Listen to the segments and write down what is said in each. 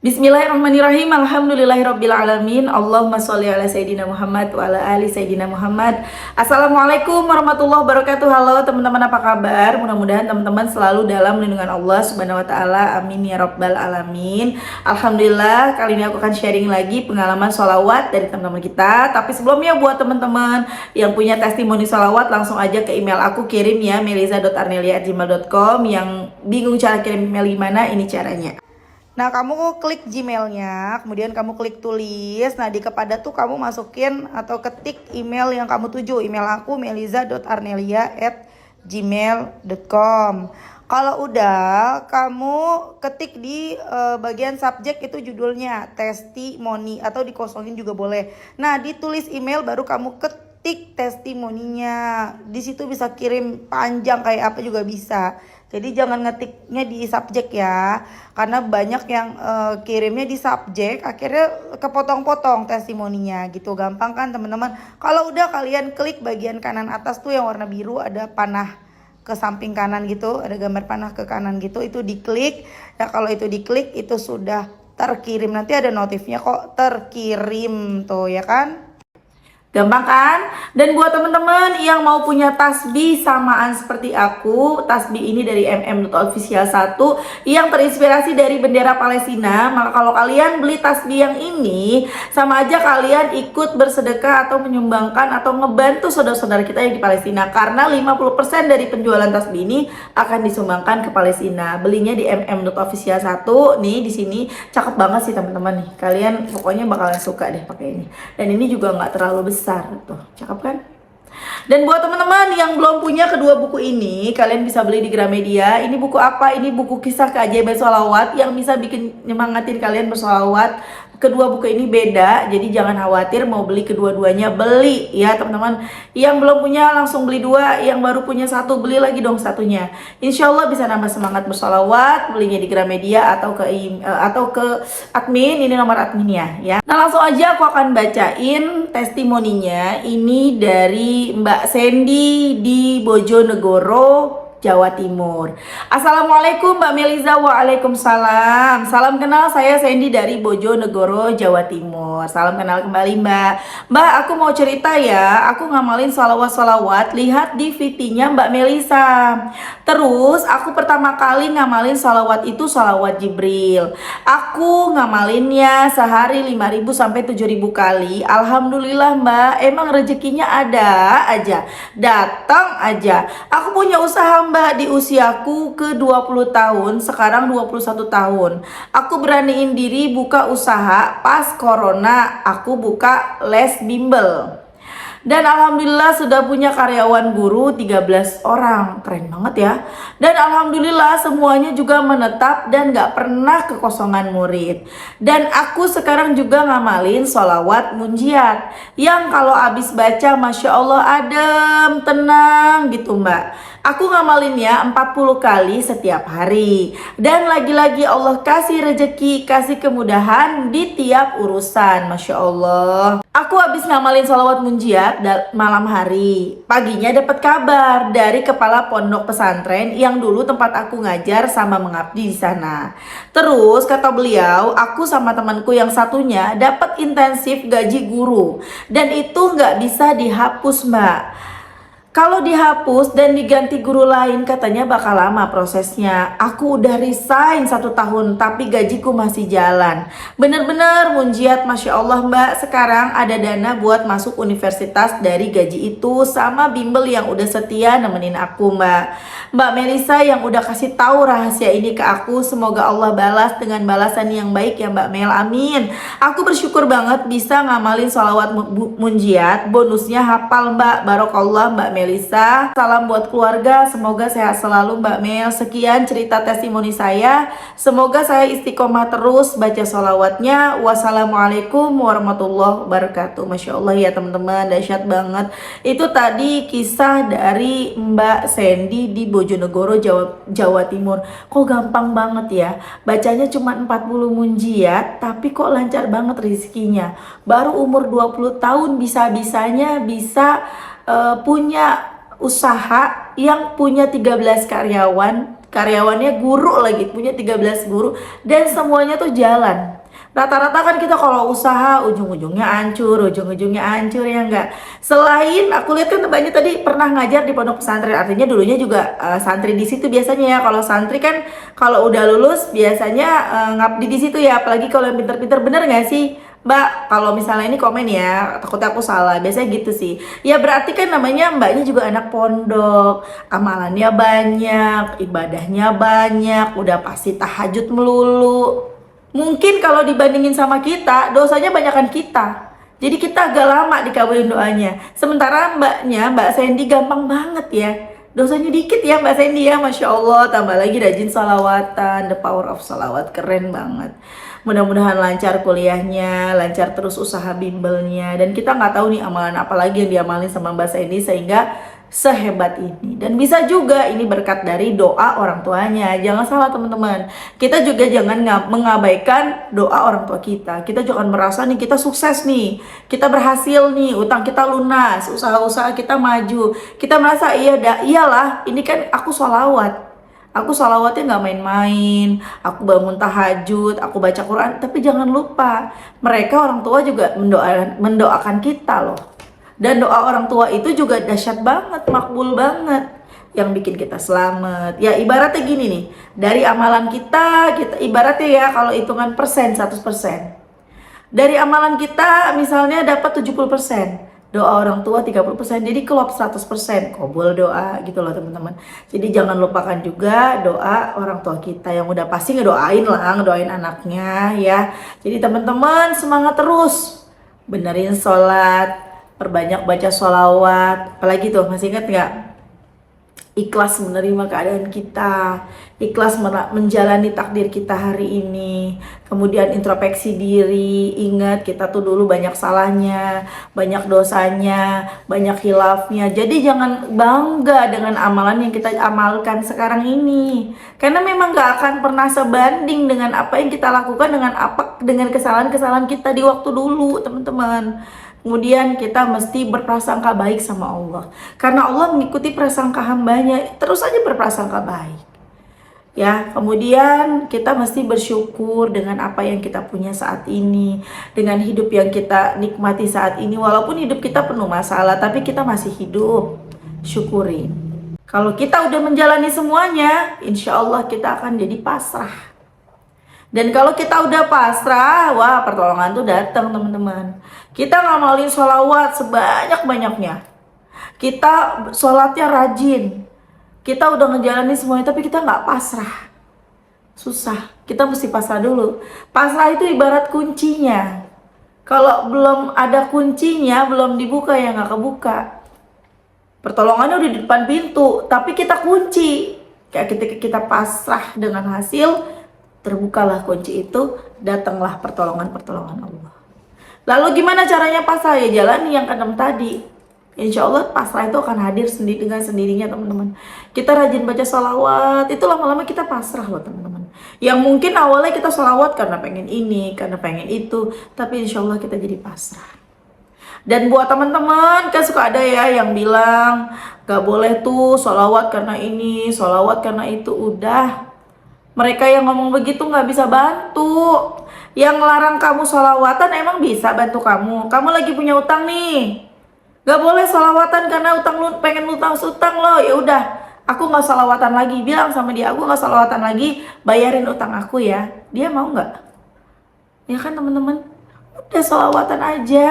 Bismillahirrahmanirrahim. Alhamdulillahirrabbilalamin. Allahumma sholli ala Sayyidina Muhammad wa ala ali Sayyidina Muhammad. Assalamualaikum warahmatullahi wabarakatuh. Halo teman-teman, apa kabar? Mudah-mudahan teman-teman selalu dalam lindungan Allah Subhanahu wa taala. Amin ya rabbal alamin. Alhamdulillah, kali ini aku akan sharing lagi pengalaman sholawat dari teman-teman kita. Tapi sebelumnya, buat teman-teman yang punya testimoni sholawat, langsung aja ke email aku, kirim ya, meliza.arnelia@gmail.com. Yang bingung cara kirim email gimana, ini caranya. Nah, kamu klik Gmailnya, kemudian kamu klik tulis. Nah, di kepada tuh kamu masukin atau ketik email yang kamu tuju. Email aku meliza.arnelia@gmail.com. Kalau udah, kamu ketik di bagian subjek itu judulnya testimoni, atau dikosongin juga boleh. Nah, ditulis email baru kamu ketik testimoninya. Di situ bisa kirim panjang kayak apa juga bisa. Jadi jangan ngetiknya di subjek ya, karena banyak yang kirimnya di subjek, akhirnya kepotong-potong testimoninya gitu. Gampang kan teman-teman? Kalau udah, kalian klik bagian kanan atas tuh yang warna biru, ada panah ke samping kanan gitu, ada gambar panah ke kanan gitu, itu diklik. Ya kalau itu diklik, itu sudah terkirim. Nanti ada notifnya kok terkirim tuh ya kan? Gampang kan? Dan buat teman-teman yang mau punya tasbih samaan seperti aku, tasbih ini dari mm.official1 yang terinspirasi dari bendera Palestina, maka kalau kalian beli tasbih yang ini, sama aja kalian ikut bersedekah atau menyumbangkan atau ngebantu saudara-saudara kita yang di Palestina, karena 50% dari penjualan tasbih ini akan disumbangkan ke Palestina. Belinya di mm.official1 nih, di sini cakep banget sih teman-teman nih. Kalian pokoknya bakalan suka deh pakai ini. Dan ini juga nggak terlalu besar tuh, cakep kan? Dan buat teman-teman yang belum punya kedua buku ini, kalian bisa beli di Gramedia. Ini buku apa? Ini buku kisah keajaiban sholawat yang bisa bikin nyemangatin kalian bersholawat. Kedua buku ini beda, jadi jangan khawatir mau beli kedua-duanya, beli ya teman-teman. Yang belum punya langsung beli dua, yang baru punya satu beli lagi dong satunya. Insya Allah bisa nambah semangat bersholawat. Belinya di Gramedia atau ke admin, ini nomor adminnya ya. Nah, langsung aja aku akan bacain testimoninya. Ini dari Mbak Sandy di Bojonegoro, Jawa Timur. Assalamualaikum Mbak Meliza. Waalaikumsalam. Salam kenal, saya Sandy dari Bojonegoro, Jawa Timur. Salam kenal kembali Mbak. Mbak, aku mau cerita ya. Aku ngamalin sholawat-sholawat, lihat di VP-nya Mbak Melisa. Terus aku pertama kali ngamalin sholawat itu sholawat Jibril. Aku ngamalinnya sehari 5.000 sampai 7.000 kali. Alhamdulillah Mbak, emang rezekinya ada aja, datang aja. Aku punya usaha Mbak, di usiaku ke 20 tahun, sekarang 21 tahun. Aku beraniin diri buka usaha pas corona, aku buka les bimbel. Dan alhamdulillah sudah punya karyawan guru 13 orang. Keren banget ya. Dan alhamdulillah semuanya juga menetap dan gak pernah kekosongan murid. Dan aku sekarang juga ngamalin sholawat munjiat, yang kalau abis baca Masya Allah adem, tenang gitu Mbak. Aku ngamalinnya 40 kali setiap hari. Dan lagi-lagi Allah kasih rezeki, kasih kemudahan di tiap urusan. Masya Allah. Aku habis ngamalin sholawat munjiat malam hari. Paginya dapat kabar dari kepala pondok pesantren yang dulu tempat aku ngajar sama mengabdi di sana. Terus kata beliau, aku sama temanku yang satunya dapat intensif gaji guru. Dan itu nggak bisa dihapus Mbak. Kalau dihapus dan diganti guru lain, katanya bakal lama prosesnya. Aku udah resign 1 tahun, tapi gajiku masih jalan. Bener-bener munjiat, Masya Allah Mbak. Sekarang ada dana buat masuk universitas dari gaji itu, sama bimbel yang udah setia nemenin aku Mbak. Mbak Melisa yang udah kasih tahu rahasia ini ke aku. Semoga Allah balas dengan balasan yang baik ya Mbak Mel, amin. Aku bersyukur banget bisa ngamalin sholawat munjiat. Bonusnya hafal Mbak. Barokallah Mbak Melisa. Salam buat keluarga, semoga sehat selalu Mbak Mel. Sekian cerita testimoni saya. Semoga saya istiqomah terus baca sholawatnya. Wassalamualaikum warahmatullahi wabarakatuh. Masya Allah ya teman-teman, dahsyat banget. Itu tadi kisah dari Mbak Sandy di Bojonegoro, Jawa Timur. Kok gampang banget ya, bacanya cuma 40 munjiat, tapi kok lancar banget rezekinya. Baru umur 20 tahun bisa-bisanya bisa punya usaha yang punya 13 karyawan karyawannya guru lagi, punya 13 guru, dan semuanya tuh jalan. Rata-rata kan kita kalau usaha ujung-ujungnya hancur ya enggak. Selain aku lihat kan banyak tadi pernah ngajar di pondok pesantren, artinya dulunya juga santri di situ biasanya ya. Kalau santri kan kalau udah lulus biasanya ngabdi di situ ya, apalagi kalau yang pinter-pinter, bener nggak sih Mbak? Kalau misalnya ini komen ya, takutnya aku salah, biasanya gitu sih. Ya berarti kan namanya mbaknya juga anak pondok, amalannya banyak, ibadahnya banyak, udah pasti tahajud melulu. Mungkin kalau dibandingin sama kita, dosanya banyakan kita. Jadi kita agak lama dikabulin doanya. Sementara mbaknya, Mbak Sandy gampang banget ya. Dosanya dikit ya Mbak Sandy ya, Masya Allah. Tambah lagi rajin salawatan, the power of salawat, keren banget. Mudah-mudahan lancar kuliahnya, lancar terus usaha bimbelnya. Dan kita nggak tahu nih amalan apa lagi yang diamalin sama Mbak Sandy sehingga sehebat ini. Dan bisa juga ini berkat dari doa orang tuanya. Jangan salah teman-teman, kita juga jangan mengabaikan doa orang tua kita. Kita jangan merasa nih kita sukses nih, kita berhasil nih, utang kita lunas, usaha-usaha kita maju, kita merasa iyalah ini kan aku sholawat. Aku sholawatnya nggak main-main, aku bangun tahajud, aku baca Quran. Tapi jangan lupa, mereka orang tua juga mendoakan kita loh. Dan doa orang tua itu juga dahsyat banget, makbul banget, yang bikin kita selamat. Ya ibaratnya gini nih, dari amalan kita ibaratnya ya kalau hitungan persen 100%. Dari amalan kita misalnya dapat 70%, doa orang tua 30%, jadi kelop 100%, kabul doa gitu loh teman-teman. Jadi jangan lupakan juga doa orang tua kita yang udah pasti ngedoain anaknya ya. Jadi teman-teman semangat terus, benerin sholat, perbanyak baca sholawat, apalagi tuh masih ingat nggak? Ikhlas menerima keadaan kita, ikhlas menjalani takdir kita hari ini, kemudian introspeksi diri, ingat kita tuh dulu banyak salahnya, banyak dosanya, banyak khilafnya. Jadi jangan bangga dengan amalan yang kita amalkan sekarang ini, karena memang gak akan pernah sebanding dengan apa yang kita lakukan dengan kesalahan-kesalahan kita di waktu dulu teman-teman. Kemudian kita mesti berprasangka baik sama Allah, karena Allah mengikuti prasangka hambanya, terus aja berprasangka baik ya. Kemudian kita mesti bersyukur dengan apa yang kita punya saat ini, dengan hidup yang kita nikmati saat ini. Walaupun hidup kita penuh masalah, tapi kita masih hidup, syukurin. Kalau kita udah menjalani semuanya, insya Allah kita akan jadi pasrah. Dan kalau kita udah pasrah, wah pertolongan tuh datang teman-teman. Kita ngamalin sholawat sebanyak-banyaknya, kita sholatnya rajin, kita udah ngejalanin semuanya, tapi kita nggak pasrah. Susah, kita mesti pasrah dulu. Pasrah itu ibarat kuncinya. Kalau belum ada kuncinya, belum dibuka ya nggak kebuka. Pertolongannya udah di depan pintu, tapi kita kunci. Kayak ketika kita pasrah dengan hasil, terbukalah kunci itu, datanglah pertolongan Allah. Lalu gimana caranya pasrah? Ya jalani yang keenam tadi. Insya Allah pasrah itu akan hadir dengan sendirinya teman-teman. Kita rajin baca sholawat, itu lama-lama kita pasrah loh teman-teman. Yang mungkin awalnya kita sholawat karena pengen ini, karena pengen itu, tapi insya Allah kita jadi pasrah. Dan buat teman-teman kan suka ada ya yang bilang gak boleh tuh sholawat karena ini, sholawat karena itu. Udah, mereka yang ngomong begitu nggak bisa bantu. Yang ngelarang kamu sholawatan emang bisa bantu kamu? Kamu lagi punya utang nih, nggak boleh sholawatan karena pengen utang lo. Ya udah, aku nggak sholawatan lagi. Bilang sama dia, aku nggak sholawatan lagi, bayarin utang aku ya. Dia mau nggak? Ya kan teman-teman, udah sholawatan aja.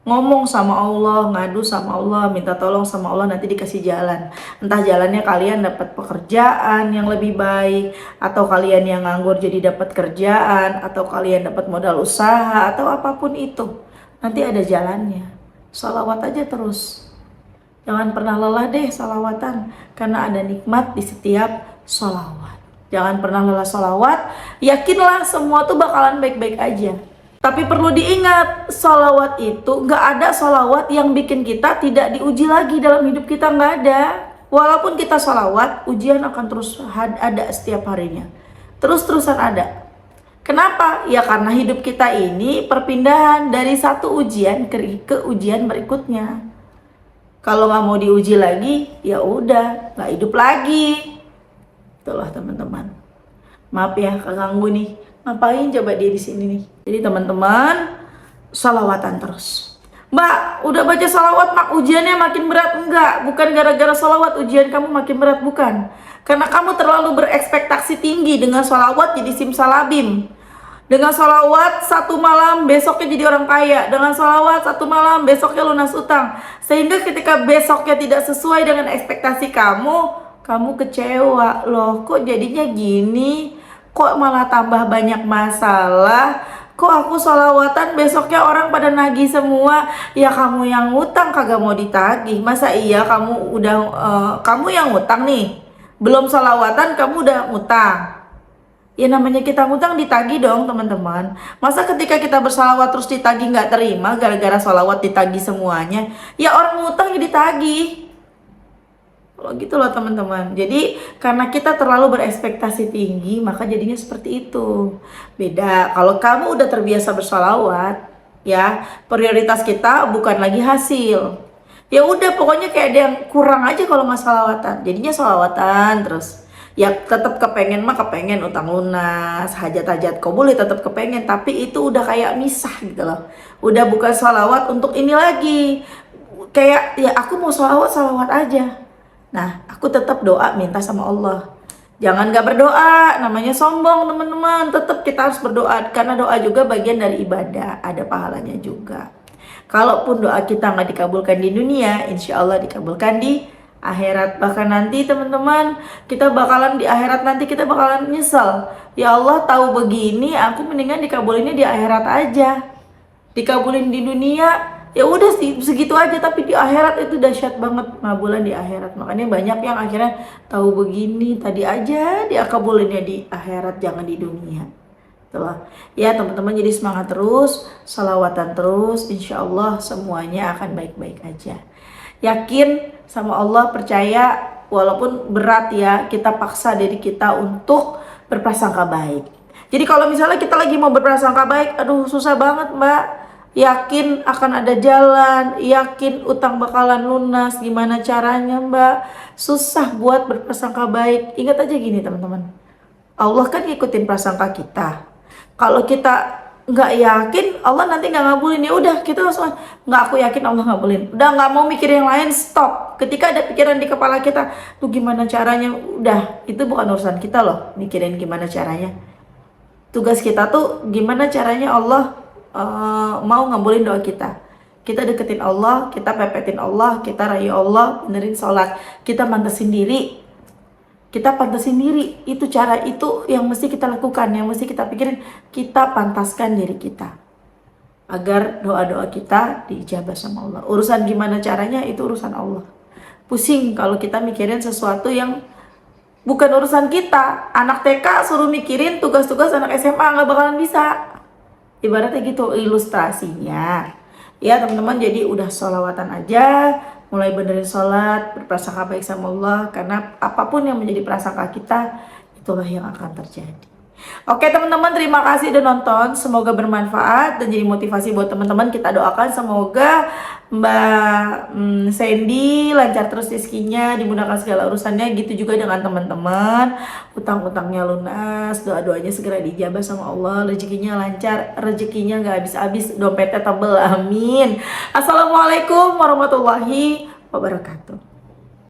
Ngomong sama Allah, ngadu sama Allah, minta tolong sama Allah, nanti dikasih jalan. Entah jalannya kalian dapat pekerjaan yang lebih baik, atau kalian yang nganggur jadi dapat kerjaan, atau kalian dapat modal usaha, atau apapun itu. Nanti ada jalannya. Sholawat aja terus. Jangan pernah lelah deh sholawatan, karena ada nikmat di setiap sholawat. Jangan pernah lelah sholawat, yakinlah semua tuh bakalan baik-baik aja. Tapi perlu diingat, sholawat itu gak ada sholawat yang bikin kita tidak diuji lagi dalam hidup kita, gak ada. Walaupun kita sholawat, ujian akan terus ada setiap harinya. Terus-terusan ada. Kenapa? Ya karena hidup kita ini perpindahan dari satu ujian ke ujian berikutnya. Kalau gak mau diuji lagi, ya udah, gak hidup lagi. Itulah teman-teman. Maaf ya keganggu nih. Ngapain coba dia di sini nih? Jadi teman-teman, salawatan terus. Mbak, udah baca salawat mak ujiannya makin berat? Enggak, bukan gara-gara salawat ujian kamu makin berat, bukan. Karena kamu terlalu berekspektasi tinggi dengan salawat jadi simsalabim. Dengan salawat satu malam besoknya jadi orang kaya. Dengan salawat satu malam besoknya lunas utang. Sehingga ketika besoknya tidak sesuai dengan ekspektasi kamu kecewa. Loh kok jadinya gini? Kok malah tambah banyak masalah? Kok aku sholawatan besoknya orang pada nagih semua? Ya kamu yang ngutang kagak mau ditagih. Masa iya kamu udah kamu yang ngutang nih, belum sholawatan kamu udah ngutang? Ya namanya kita ngutang ditagih dong teman-teman. Masa ketika kita bersalawat terus ditagih nggak terima gara-gara sholawat ditagih semuanya? Ya orang ngutang jadi ditagih. Kalau gitu loh teman-teman. Jadi karena kita terlalu berekspektasi tinggi, maka jadinya seperti itu. Beda kalau kamu udah terbiasa bersolawat, ya prioritas kita bukan lagi hasil. Ya udah pokoknya kayak ada yang kurang aja kalau nggak salawatan. Jadinya salawatan terus. Ya tetap kepengen mah kepengen utang lunas, hajat-hajat kau boleh tetap kepengen, tapi itu udah kayak misah gitu loh. Udah bukan salawat untuk ini lagi. Kayak ya aku mau salawat aja. Nah, aku tetap doa minta sama Allah. Jangan gak berdoa, namanya sombong teman-teman. Tetap kita harus berdoa, karena doa juga bagian dari ibadah. Ada pahalanya juga. Kalaupun doa kita gak dikabulkan di dunia, insya Allah dikabulkan di akhirat. Bahkan nanti teman-teman, kita bakalan di akhirat nanti kita bakalan nyesel. Ya Allah tahu begini, aku mendingan dikabulinnya di akhirat aja. Dikabulin di dunia, ya udah sih segitu aja, tapi di akhirat itu dahsyat banget pengabulan di akhirat. Makanya banyak yang akhirnya tahu begini tadi aja dia kabulinnya di akhirat, jangan di dunia. Itulah ya teman-teman, jadi semangat terus, salawatan terus, insya Allah semuanya akan baik-baik aja. Yakin sama Allah, percaya walaupun berat ya, kita paksa diri kita untuk berprasangka baik. Jadi kalau misalnya kita lagi mau berprasangka baik, aduh susah banget mbak. Yakin akan ada jalan, yakin utang bakalan lunas, gimana caranya mbak? Susah buat berprasangka baik. Ingat aja gini teman-teman, Allah kan ngikutin prasangka kita. Kalau kita nggak yakin, Allah nanti nggak ngabulin. Ya udah kita langsung nggak, aku yakin Allah ngabulin. Udah nggak mau mikir yang lain, stop. Ketika ada pikiran di kepala kita, tuh gimana caranya? Udah, itu bukan urusan kita loh, mikirin gimana caranya. Tugas kita tuh gimana caranya Allah mau ngabulin doa kita. Kita deketin Allah, kita pepetin Allah, kita rayu Allah, benerin sholat, kita pantasin diri. Kita pantasin diri, itu cara itu yang mesti kita lakukan, yang mesti kita pikirin, kita pantaskan diri kita agar doa-doa kita diijabah sama Allah. Urusan gimana caranya itu urusan Allah. Pusing kalau kita mikirin sesuatu yang bukan urusan kita. Anak TK suruh mikirin tugas-tugas anak SMA nggak bakalan bisa. Ibaratnya gitu ilustrasinya. Ya teman-teman, jadi udah sholawatan aja, mulai benerin sholat, berprasangka baik sama Allah, karena apapun yang menjadi prasangka kita, itulah yang akan terjadi. Oke teman-teman, terima kasih udah nonton, semoga bermanfaat dan jadi motivasi buat teman-teman. Kita doakan semoga Mbak Sandy lancar terus rezekinya, dimudahkan segala urusannya, gitu juga dengan teman-teman, utang-utangnya lunas, doa-doanya segera dijabah sama Allah, rezekinya lancar, rezekinya gak habis-habis, dompetnya tebel, amin. Assalamualaikum warahmatullahi wabarakatuh.